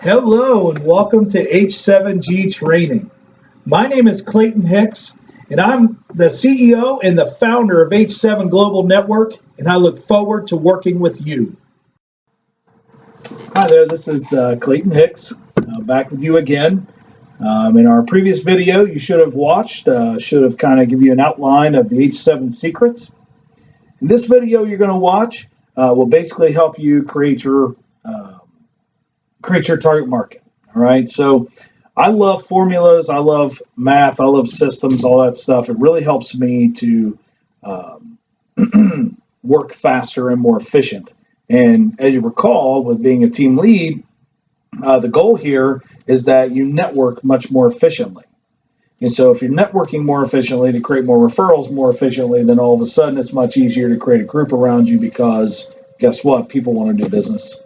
Hello and welcome to H7G Training. My name is Clayton Hicks and I'm the CEO and the founder of H7 Global Network, and I look forward to working with you. Hi there, this is Clayton Hicks back with you again. In our previous video you should have watched, should have kind of give you an outline of the H7 secrets. In this video you're going to watch will basically help you create your target market. All right. So I love formulas. I love math. I love systems, all that stuff. It really helps me to work faster and more efficient. And as you recall, with being a team lead, the goal here is that you network much more efficiently. And so if you're networking more efficiently to create more referrals more efficiently, then all of a sudden it's much easier to create a group around you, because guess what? People want to do business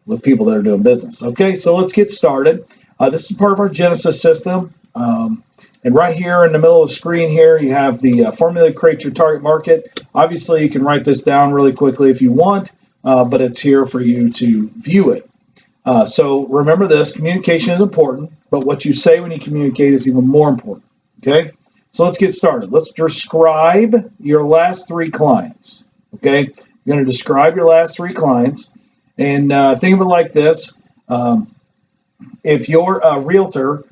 with people that are doing business. Okay, so let's get started. This is part of our Genesis system. And right here in the middle of the screen here, you have the formula to create your target market. Obviously, you can write this down really quickly if you want, but it's here for you to view it. So remember this, communication is important, but what you say when you communicate is even more important. Okay, so let's get started. Let's describe your last 3 clients. Okay, you're going to describe your last 3 clients. And think of it like this. If you're a realtor,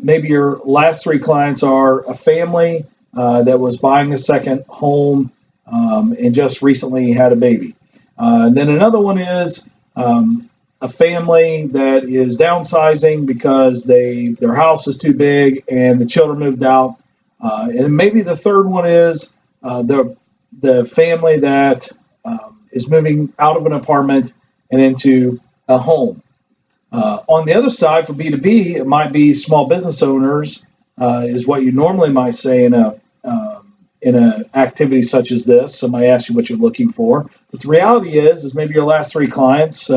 maybe your last 3 clients are a family that was buying a second home and just recently had a baby. And then another one is a family that is downsizing because their house is too big and the children moved out. And maybe the third one is the family that is moving out of an apartment and into a home. On the other side, for B2B, it might be small business owners, is what you normally might say in an activity such as this. Somebody asks you what you're looking for, but the reality is maybe your last 3 clients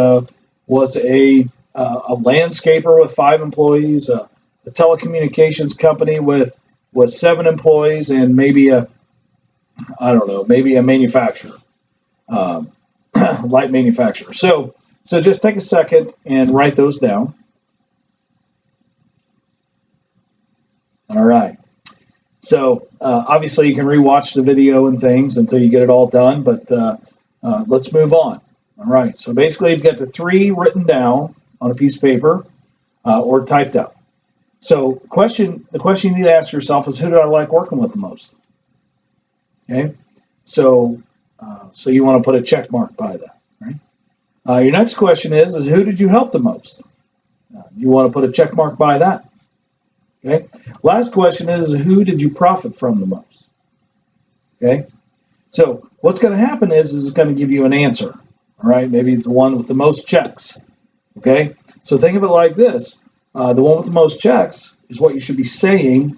was a landscaper with 5 employees, a telecommunications company with 7 employees, and maybe a manufacturer. Light manufacturer. So just take a second and write those down. All right. So obviously you can rewatch the video and things until you get it all done, but let's move on. All right. So basically you've got the 3 written down on a piece of paper or typed out. So the question you need to ask yourself is, who do I like working with the most? Okay. So you want to put a check mark by that, right? Your next question is who did you help the most? You want to put a check mark by that. Okay. Last question is, who did you profit from the most? Okay. So what's going to happen is it's going to give you an answer. All right. Maybe it's the one with the most checks. Okay. So think of it like this. The one with the most checks is what you should be saying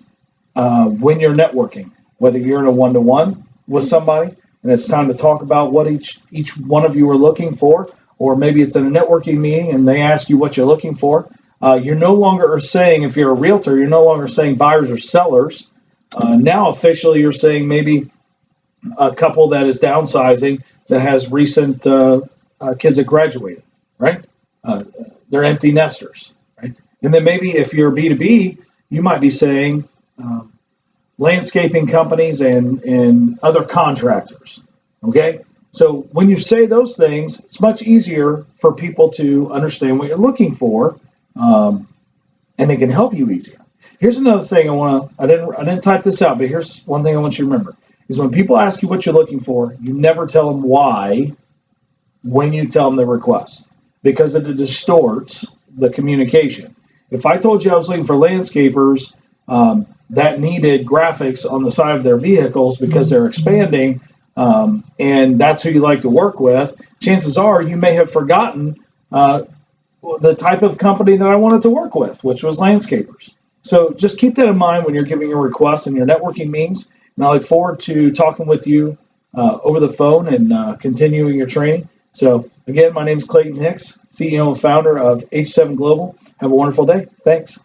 when you're networking, whether you're in a one-to-one with somebody and it's time to talk about what each one of you are looking for, or maybe it's in a networking meeting and they ask you what you're looking for. You're no longer saying, if you're a realtor, you're no longer saying buyers or sellers. Now officially you're saying maybe a couple that is downsizing that has recent kids that graduated, right? They're empty nesters, right? And then maybe if you're B2B, you might be saying landscaping companies and other contractors. Okay, so when you say those things, it's much easier for people to understand what you're looking for, and they can help you easier. Here's another thing I didn't type this out, but here's one thing I want you to remember: is when people ask you what you're looking for, you never tell them why when you tell them the request, because it distorts the communication. If I told you I was looking for landscapers that needed graphics on the side of their vehicles because they're expanding, and that's who you like to work with, chances are you may have forgotten the type of company that I wanted to work with, which was landscapers. So just keep that in mind when you're giving your requests and your networking meetings. And I look forward to talking with you over the phone and continuing your training. So again, my name is Clayton Hicks, CEO and founder of H7 Global. Have a wonderful day. Thanks.